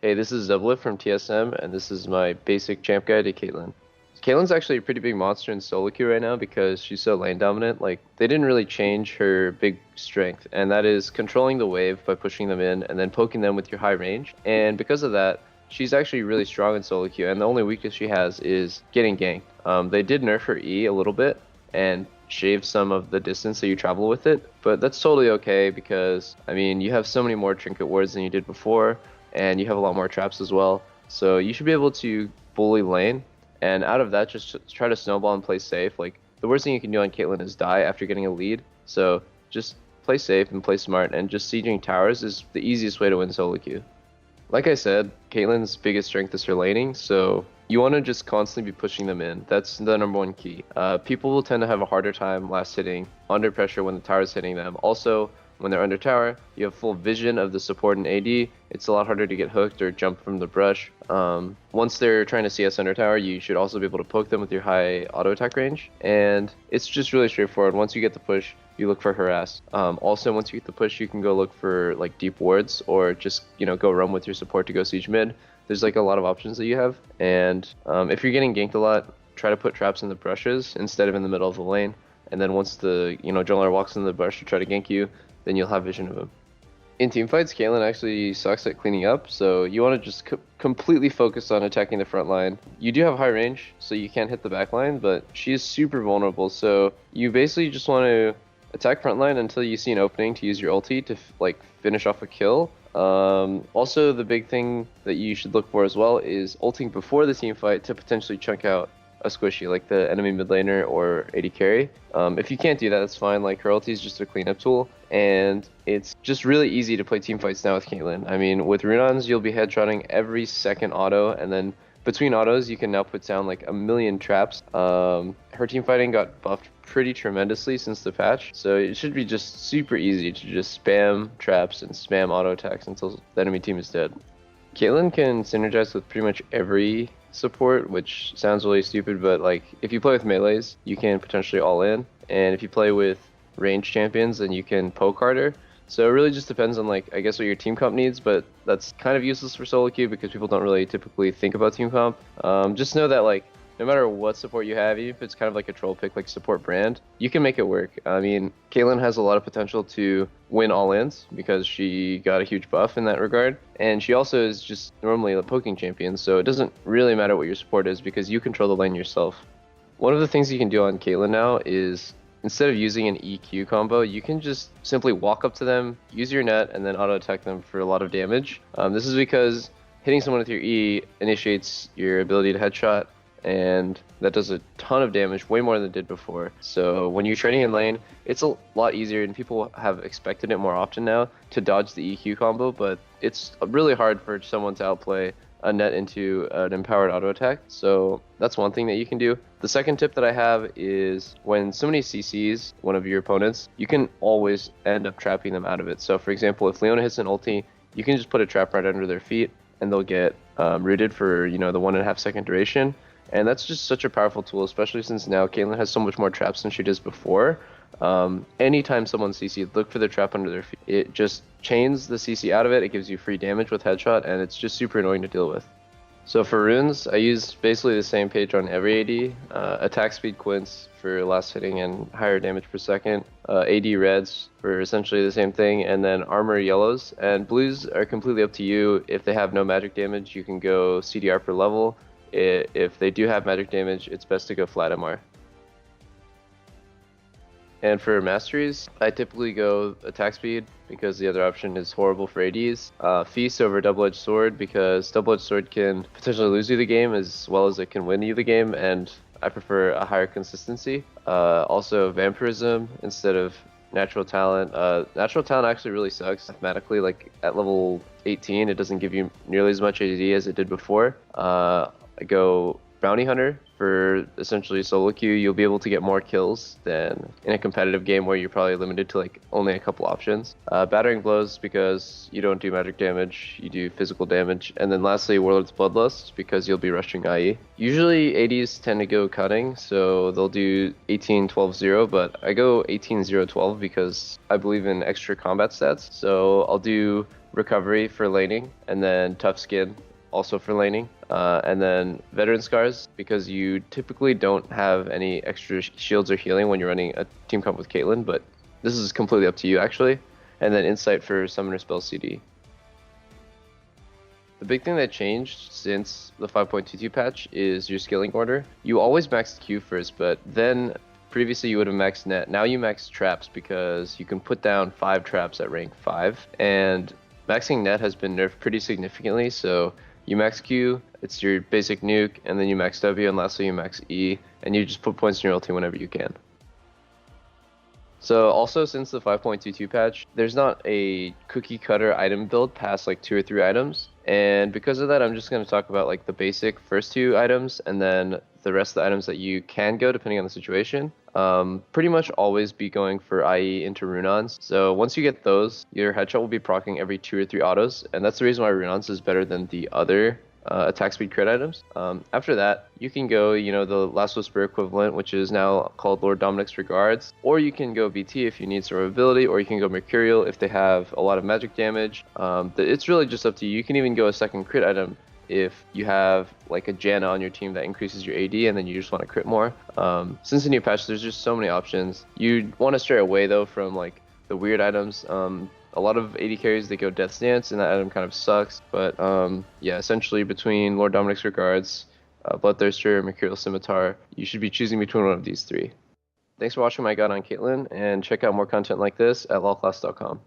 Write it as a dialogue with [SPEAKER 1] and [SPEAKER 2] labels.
[SPEAKER 1] Hey, this is Doublelift from TSM, and this is my basic champ guide to Caitlyn. Caitlyn's actually a pretty big monster in solo queue right now because she's so lane dominant. Like, they didn't really change her big strength, and that is controlling the wave by pushing them in and then poking them with your high range. And because of that, she's actually really strong in solo queue, and the only weakness she has is getting ganked. They did nerf her E a little bit and shave some of the distance that you travel with it, but that's totally okay because, I mean, you have so many more trinket wards than you did before, and you have a lot more traps as well. So you should be able to bully lane, and out of that, just try to snowball and play safe. Like, the worst thing you can do on Caitlyn is die after getting a lead. So just play safe and play smart, and just sieging towers is the easiest way to win solo queue. Like I said, Caitlyn's biggest strength is her laning, so you want to just constantly be pushing them in. That's the #1 key. People will tend to have a harder time last hitting under pressure when the tower is hitting them. Also, when they're under tower, you have full vision of the support and AD. It's a lot harder to get hooked or jump from the brush. Once they're trying to CS under tower, you should also be able to poke them with your high auto attack range. And it's just really straightforward. Once you get the push, you look for harass. Also, once you get the push, you can go look for like deep wards, or just, you know, go run with your support to go siege mid. There's like a lot of options that you have. And if you're getting ganked a lot, try to put traps in the brushes instead of in the middle of the lane. And then once the jungler walks in the brush to try to gank you, then you'll have vision of him. In teamfights, Caitlyn actually sucks at cleaning up, so you want to just completely focus on attacking the front line. You do have high range, so you can't hit the back line, but she is super vulnerable, so you basically just want to attack front line until you see an opening to use your ulti to like finish off a kill. Also, the big thing that you should look for as well is ulting before the team fight to potentially chunk out a squishy like the enemy mid laner or AD carry. If you can't do that, that's fine. Like, her ulti is just a cleanup tool, and it's just really easy to play team fights now with Caitlyn. I mean, with Runons, you'll be headshotting every second auto, and then between autos, you can now put down like a million traps. Her team fighting got buffed pretty tremendously since the patch, so it should be just super easy to just spam traps and spam auto attacks until the enemy team is dead. Caitlyn can synergize with pretty much every support, which sounds really stupid, but like, if you play with melees, you can potentially all in, and if you play with range champions, then you can poke harder. So it really just depends on, like, I guess what your team comp needs, but that's kind of useless for solo queue because people don't really typically think about team comp. Just know that, like, no matter what support you have, even if it's kind of like a troll pick, like support brand, you can make it work. I mean, Caitlyn has a lot of potential to win all-ins because she got a huge buff in that regard. And she also is just normally a poking champion, so it doesn't really matter what your support is because you control the lane yourself. One of the things you can do on Caitlyn now is, instead of using an EQ combo, you can just simply walk up to them, use your net, and then auto-attack them for a lot of damage. This is because hitting someone with your E initiates your ability to headshot, and that does a ton of damage, way more than it did before. So when you're trading in lane, it's a lot easier, and people have expected it more often now to dodge the EQ combo, but it's really hard for someone to outplay a net into an empowered auto attack. So that's one thing that you can do. The second tip that I have is, when somebody CCs one of your opponents, you can always end up trapping them out of it. So for example, if Leona hits an ulti, you can just put a trap right under their feet, and they'll get rooted for, you know, the 1.5 second duration. And that's just such a powerful tool, especially since now Caitlyn has so much more traps than she does before. Anytime someone CC'd, look for the trap under their feet. It just chains the CC out of it, it gives you free damage with headshot, and it's just super annoying to deal with. So for runes, I use basically the same page on every AD. Attack speed quints for last hitting and higher damage per second. AD reds for essentially the same thing, and then armor yellows. And blues are completely up to you. If they have no magic damage, you can go CDR per level. If they do have magic damage, it's best to go flat MR. And for masteries, I typically go attack speed because the other option is horrible for ADs. Feast over double-edged sword because double-edged sword can potentially lose you the game as well as it can win you the game, and I prefer a higher consistency. Also vampirism instead of natural talent. Natural talent actually really sucks mathematically. Like, at level 18, it doesn't give you nearly as much AD as it did before. I go bounty hunter for essentially solo queue. You'll be able to get more kills than in a competitive game where you're probably limited to like only a couple options. Battering blows because you don't do magic damage, you do physical damage. And then lastly, Warlord's Bloodlust because you'll be rushing IE. Usually ADs tend to go cutting, so they'll do 18-12-0, but I go 18-0-12 because I believe in extra combat stats. So I'll do recovery for laning, and then tough skin also for laning, and then veteran scars because you typically don't have any extra shields or healing when you're running a team comp with Caitlyn, but this is completely up to you actually. And then insight for summoner spell CD. The big thing that changed since the 5.22 patch is your skilling order. You always maxed Q first, but then previously you would have maxed net. Now you max traps because you can put down 5 traps at rank 5, and maxing net has been nerfed pretty significantly. So you max Q, it's your basic nuke, and then you max W, and lastly you max E, and you just put points in your ulti whenever you can. So also since the 5.22 patch, there's not a cookie cutter item build past like 2 or 3 items. And because of that, I'm just going to talk about like the basic first 2 items and then the rest of the items that you can go depending on the situation. Pretty much always be going for IE into Runons. So once you get those, your headshot will be proccing every 2 or 3 autos. And that's the reason why Runons is better than the other attack speed crit items. After that, you can go, the Last Whisper equivalent, which is now called Lord Dominic's Regards, or you can go BT if you need survivability, or you can go Mercurial if they have a lot of magic damage. It's really just up to you. You can even go a second crit item if you have like a Janna on your team that increases your AD and then you just want to crit more. Since the new patch, there's just so many options. You want to stray away though from like the weird items. A lot of AD carries, they go Death's Dance, and that item kind of sucks. But yeah, essentially between Lord Dominic's Regards, Bloodthirster, Mercurial Scimitar, you should be choosing between one of these 3. Thanks for watching my guide on Caitlyn, and check out more content like this at lawclass.com.